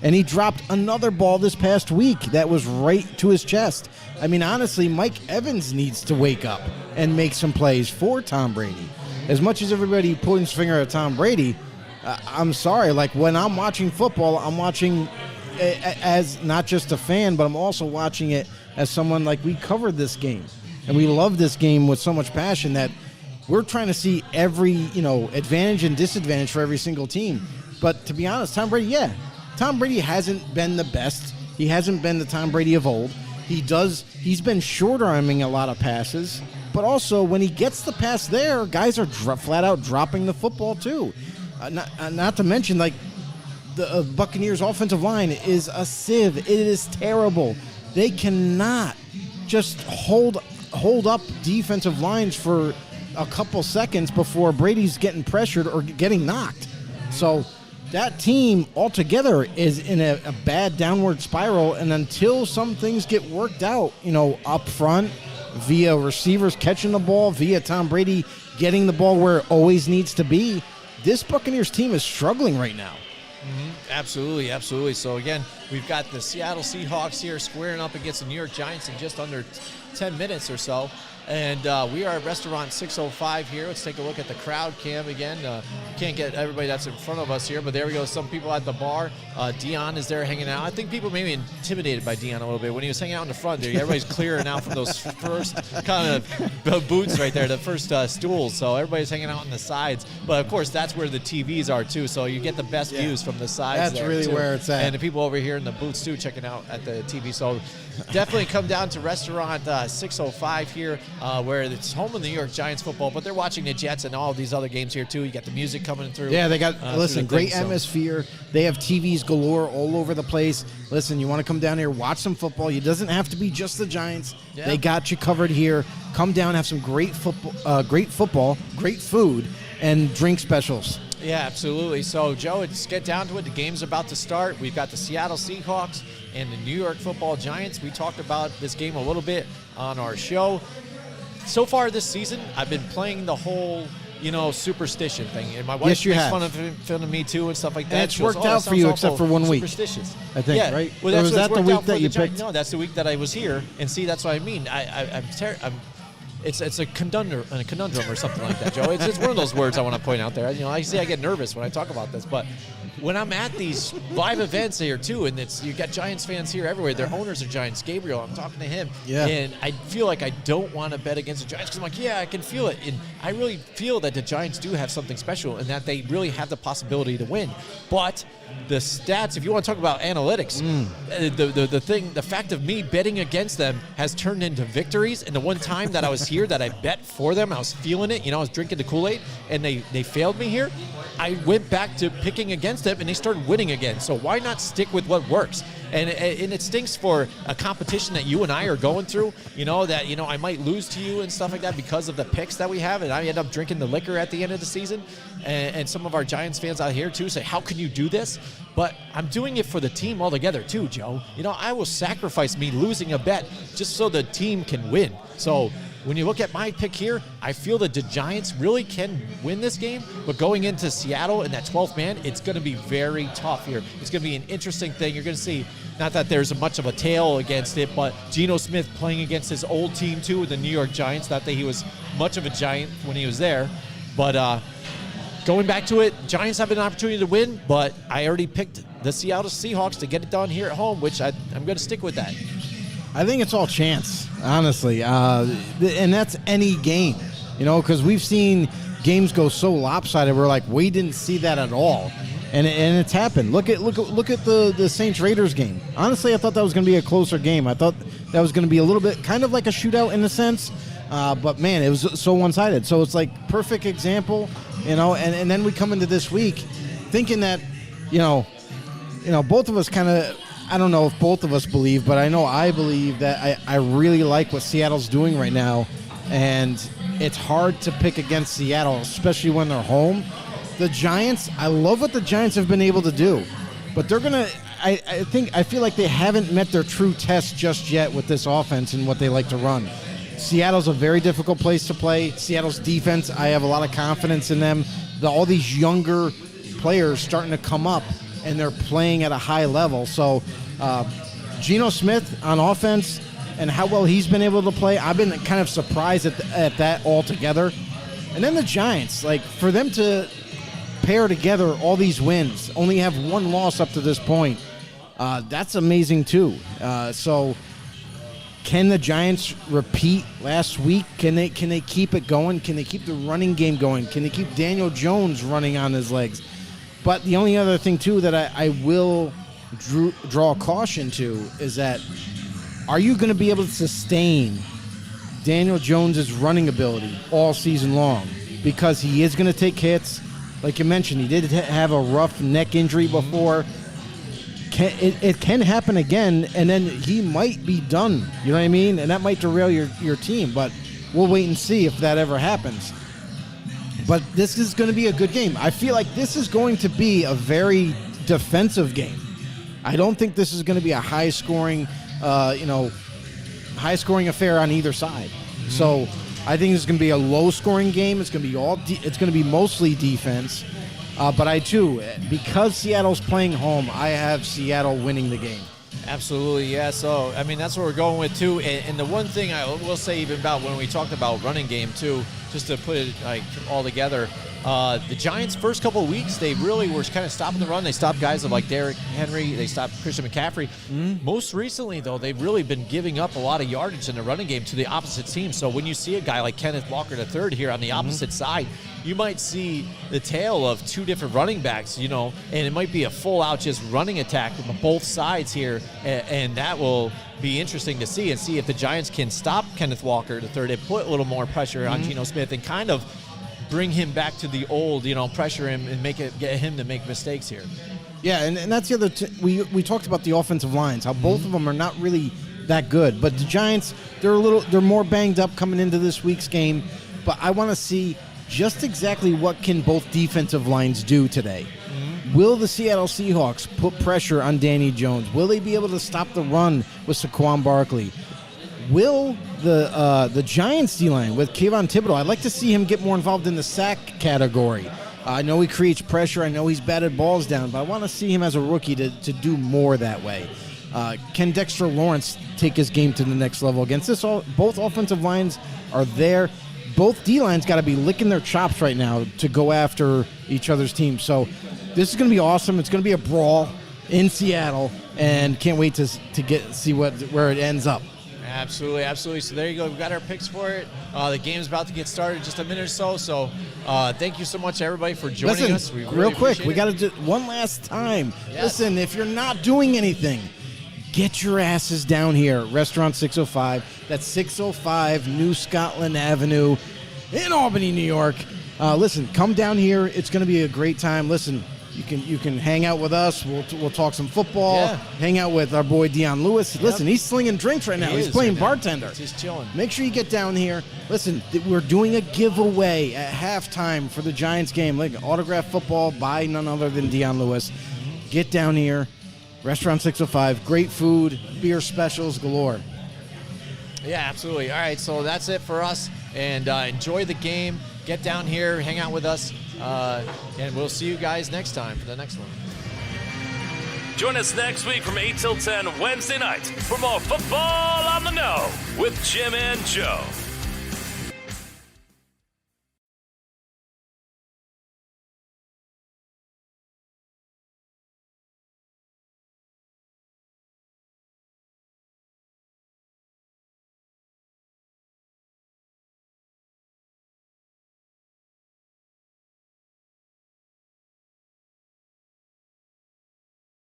And he dropped another ball this past week that was right to his chest. I mean, honestly, Mike Evans needs to wake up and make some plays for Tom Brady. As much as everybody points his finger at Tom Brady, I'm sorry. Like, when I'm watching football, I'm watching as not just a fan, but I'm also watching it as someone, like, we covered this game. And we love this game with so much passion that we're trying to see every, advantage and disadvantage for every single team. But to be honest, Tom Brady hasn't been the best. He hasn't been the Tom Brady of old. He's been short-arming a lot of passes, but also when he gets the pass there, guys are flat out dropping the football too. Not to mention, like, the Buccaneers' offensive line is a sieve. It is terrible. They cannot just hold up defensive lines for a couple seconds before Brady's getting pressured or getting knocked. So that team altogether is in a bad downward spiral, and until some things get worked out, up front, via receivers catching the ball, via Tom Brady getting the ball where it always needs to be, this Buccaneers team is struggling right now. Absolutely, absolutely. So, again, we've got the Seattle Seahawks here squaring up against the New York Giants in just under 10 minutes or so. And we are at Restaurant 605 here. Let's take a look at the crowd cam again. Can't get everybody that's in front of us here, but there we go. Some people at the bar. Dion is there hanging out. I think people may be intimidated by Dion a little bit. When he was hanging out in the front there, everybody's clearing out from those first kind of booths right there, the first stools. So everybody's hanging out on the sides. But, of course, that's where the TVs are, too. So you get the best views from the sides. That's there, really too. where it's at. And the people over here in the booths, too, checking out at the TV. So definitely come down to Restaurant 605 here, where it's home of the New York Giants football, but they're watching the Jets and all of these other games here, too. You got the music coming through. Yeah, they got, great thing, atmosphere. They have TVs galore all over the place. Listen, you want to come down here, watch some football. It doesn't have to be just the Giants. Yeah. They got you covered here. Come down, have some great football, great food, and drink specials. Yeah, absolutely. So, Joe, let's get down to it. The game's about to start. We've got the Seattle Seahawks and the New York Football Giants. We talked about this game a little bit on our show. So far this season, I've been playing the whole, superstition thing. And my wife makes fun of me, too, and stuff like that. And it's worked out for you except for 1 week. Superstitious. I think, yeah. right? Well, that's was that the week that you Giants. picked? No, that's the week that I was here. And see, that's what I mean. It's a conundrum or something like that, Joe. It's one of those words I want to point out there. I say I get nervous when I talk about this, but when I'm at these live events here too, and you got Giants fans here everywhere. Their owners are Giants. Gabriel, I'm talking to him, and I feel like I don't want to bet against the Giants because I'm like, yeah, I can feel it, and I really feel that the Giants do have something special and that they really have the possibility to win, but the stats, if you want to talk about analytics, the fact of me betting against them has turned into victories. And the one time that I was here that I bet for them, I was feeling it. I was drinking the Kool-Aid, and they failed me here. I went back to picking against them, and they started winning again. So why not stick with what works? And it stinks for a competition that you and I are going through, that, I might lose to you and stuff like that because of the picks that we have. And I end up drinking the liquor at the end of the season. And some of our Giants fans out here, too, say, how can you do this? But I'm doing it for the team altogether, too, Joe. I will sacrifice me losing a bet just so the team can win. So when you look at my pick here, I feel that the Giants really can win this game, but going into Seattle in that 12th man, it's going to be very tough here. It's going to be an interesting thing. You're going to see, not that there's much of a tail against it, but Geno Smith playing against his old team too, the New York Giants. Not that he was much of a Giant when he was there, but going back to it, Giants have an opportunity to win, but I already picked the Seattle Seahawks to get it done here at home, which I'm going to stick with that. I think it's all chance, honestly, and that's any game, because we've seen games go so lopsided. We're like, we didn't see that at all, and it's happened. Look at the Saints Raiders game. Honestly, I thought that was going to be a closer game. I thought that was going to be a little bit kind of like a shootout in a sense, but man, it was so one-sided. So it's like perfect example, and then we come into this week thinking that, both of us kind of. I don't know if both of us believe, but I know I believe that I really like what Seattle's doing right now, and it's hard to pick against Seattle, especially when they're home. The Giants, I love what the Giants have been able to do, but they're gonna. I feel like they haven't met their true test just yet with this offense and what they like to run. Seattle's a very difficult place to play. Seattle's defense, I have a lot of confidence in them. All these younger players starting to come up, and they're playing at a high level. So Geno Smith on offense and how well he's been able to play, I've been kind of surprised at that altogether. And then the Giants, like for them to pair together all these wins, only have one loss up to this point, that's amazing too. So can the Giants repeat last week? Can they keep it going? Can they keep the running game going? Can they keep Daniel Jones running on his legs? But the only other thing, too, that I will draw caution to is that are you going to be able to sustain Daniel Jones' running ability all season long? Because he is going to take hits. Like you mentioned, he did have a rough neck injury before. It can happen again, and then he might be done. You know what I mean? And that might derail your team. But we'll wait and see if that ever happens. But this is going to be a good game. I feel like this is going to be a very defensive game. I don't think this is going to be a high-scoring affair on either side. Mm-hmm. So I think it's going to be a low-scoring game. It's going to be mostly defense. But I too, because Seattle's playing home, I have Seattle winning the game. Absolutely, yeah. So, I mean, that's what we're going with, too. And the one thing I will say even about when we talked about running game, too, just to put it like all together, the Giants' first couple of weeks, they really were kind of stopping the run. They stopped guys like Derrick Henry. They stopped Christian McCaffrey. Mm-hmm. Most recently, though, they've really been giving up a lot of yardage in the running game to the opposite team. So when you see a guy like Kenneth Walker III here on the opposite side, you might see the tale of two different running backs, and it might be a full-out just running attack from both sides here, and that will be interesting to see if the Giants can stop Kenneth Walker III and put a little more pressure on Geno Smith and kind of bring him back to the old, pressure him and get him to make mistakes here. Yeah, and that's the other we talked about the offensive lines, how both of them are not really that good, but the Giants, they're more banged up coming into this week's game, but I want to see just exactly what can both defensive lines do today. Mm-hmm. Will the Seattle Seahawks put pressure on Danny Jones? Will they be able to stop the run with Saquon Barkley? Will the Giants D-line with Kayvon Thibodeau, I'd like to see him get more involved in the sack category. I know he creates pressure. I know he's batted balls down, but I want to see him as a rookie to do more that way. Can Dexter Lawrence take his game to the next level against this? Both offensive lines are there. Both D-lines got to be licking their chops right now to go after each other's team. So this is going to be awesome. It's going to be a brawl in Seattle, and can't wait to see where it ends up. Absolutely, absolutely. So there you go. We've got our picks for it. The game's about to get started in just a minute or so. So thank you so much, everybody, for joining us. We really real quick, appreciate we got to do one last time. Yes. Listen, if you're not doing anything, get your asses down here. Restaurant 605. That's 605 New Scotland Avenue in Albany, New York. Listen, come down here. It's going to be a great time. Listen, you can hang out with us. We'll talk some football. Yeah. Hang out with our boy Dion Lewis. Yep. Listen, he's slinging drinks right now. He's playing bartender. He's chilling. Make sure you get down here. Listen, we're doing a giveaway at halftime for the Giants game. Like autographed football by none other than Dion Lewis. Get down here. Restaurant 605. Great food, beer specials galore. Yeah, absolutely. All right, so that's it for us. And enjoy the game. Get down here, hang out with us, and we'll see you guys next time for the next one. Join us next week from 8 till 10 Wednesday nights for more Football on the Know with Jim and Joe.